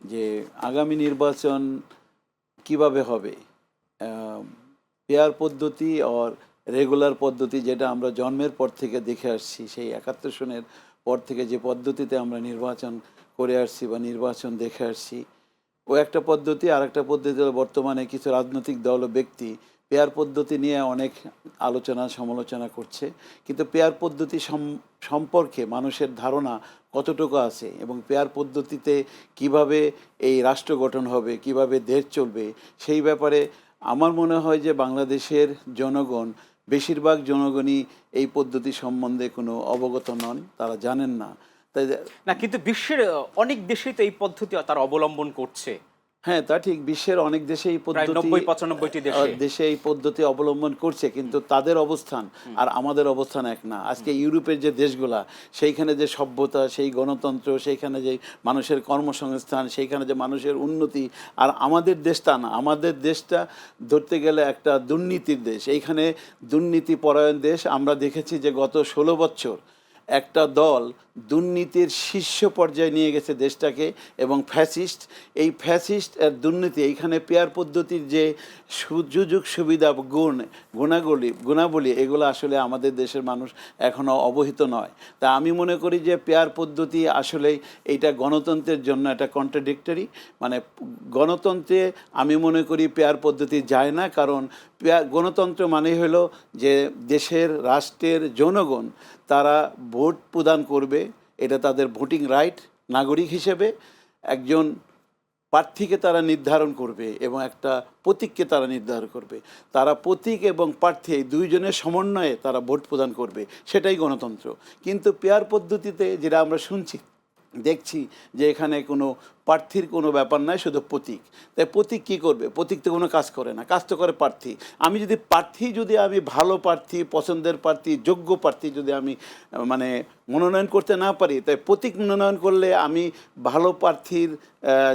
যে আগামী নির্বাচন কিভাবে হবে, পেয়ার পদ্ধতি আর রেগুলার পদ্ধতি, যেটা আমরা জন্মের পর থেকে দেখে আসছি, সেই 71 সনের পর থেকে যে পদ্ধতিতে আমরা নির্বাচন করে আসছি বা নির্বাচন দেখে আসছি, ও একটা পদ্ধতি। আর একটা পদ্ধতি হলো বর্তমানে কিছু রাজনৈতিক দল ও ব্যক্তি পেয়ার পদ্ধতি নিয়ে অনেক আলোচনা সমালোচনা করছে, কিন্তু পেয়ার পদ্ধতি সম্পর্কে মানুষের ধারণা কতটুকু আছে এবং পেয়ার পদ্ধতিতে কিভাবে এই রাষ্ট্র গঠন হবে, কিভাবে দেশ চলবে, সেই ব্যাপারে আমার মনে হয় যে বাংলাদেশের জনগণ, বেশিরভাগ জনগণই এই পদ্ধতি সম্বন্ধে কোনো অবগত নন, তারা জানেন না। তাই না, কিন্তু বিশ্বের অনেক দেশেই তো এই পদ্ধতি তারা অবলম্বন করছে। হ্যাঁ, তা ঠিক। বিশ্বের অনেক দেশে এই প্রায় পদ্ধতি ৯০-৯৫টি দেশে এই পদ্ধতি অবলম্বন করছে, কিন্তু তাদের অবস্থান আর আমাদের অবস্থান এক না। আজকে ইউরোপের যে দেশগুলা, সেইখানে যে সভ্যতা, সেই গণতন্ত্র, সেইখানে যে মানুষের কর্মসংস্থান, সেইখানে যে মানুষের উন্নতি, আর আমাদের দেশটা না। আমাদের দেশটা ধরতে গেলে একটা দুর্নীতির দেশ। এইখানে দুর্নীতি পরায়ণ দেশ। আমরা দেখেছি যে গত ১৬ বছর একটা দল দুর্নীতির শীর্ষ পর্যায়ে নিয়ে গেছে দেশটাকে, এবং ফ্যাসিস্ট, এই ফ্যাসিস্ট আর দুর্নীতি, এইখানে পেয়ার পদ্ধতির যে সুযোগ সুবিধা, গুণাবলী, এগুলো আসলে আমাদের দেশের মানুষ এখনও অবহিত নয়। তা আমি মনে করি যে পেয়ার পদ্ধতি আসলে এইটা গণতন্ত্রের জন্য একটা কন্ট্রাডিক্টরি। মানে গণতন্ত্রে আমি মনে করি পেয়ার পদ্ধতি যায় না, কারণ গণতন্ত্র মানে হলো যে দেশের রাষ্ট্রের জনগণ তারা ভোট প্রদান করবে, এটা তাদের ভোটিং রাইট। নাগরিক হিসেবে একজন প্রার্থীকে তারা নির্ধারণ করবে এবং একটা প্রতীককে তারা নির্ধারণ করবে। তারা প্রতীক এবং প্রার্থী এই দুইজনের সমন্বয়ে তারা ভোট প্রদান করবে, সেটাই গণতন্ত্র। কিন্তু পেয়ার পদ্ধতিতে যেটা আমরা শুনছি, দেখছি যে এখানে কোনো প্রার্থীর কোনো ব্যাপার নাই, শুধু প্রতীক। তাই প্রতীক কী করবে? প্রতীক তো কোনো কাজ করে না, কাজ তো করে প্রার্থী। আমি ভালো প্রার্থী, পছন্দের প্রার্থী, যোগ্য প্রার্থী যদি আমি মানে মনোনয়ন করতে না পারি, তাই প্রতীক মনোনয়ন করলে আমি ভালো প্রার্থীর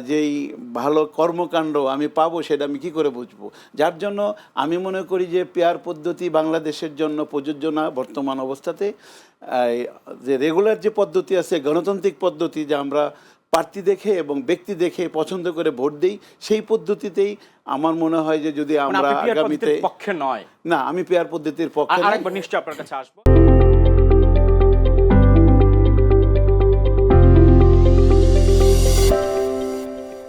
যেই ভালো কর্মকাণ্ড আমি পাবো, সেটা আমি কী করে বুঝবো? যার জন্য আমি মনে করি যে পেয়ার পদ্ধতি বাংলাদেশের জন্য প্রযোজ্য না বর্তমান অবস্থাতে। যে রেগুলার যে পদ্ধতি আছে, গণতান্ত্রিক পদ্ধতি, যে আমরা প্রার্থী দেখে এবং ব্যক্তি দেখে পছন্দ করে ভোট দিই, সেই পদ্ধতিতেই আমার মনে হয় যে যদি আমরা আগামীতে পক্ষে নয়। না, আমি পেয়ার পদ্ধতির পক্ষে। আরেকবার নিশ্চয় আপনার কাছে আসবো।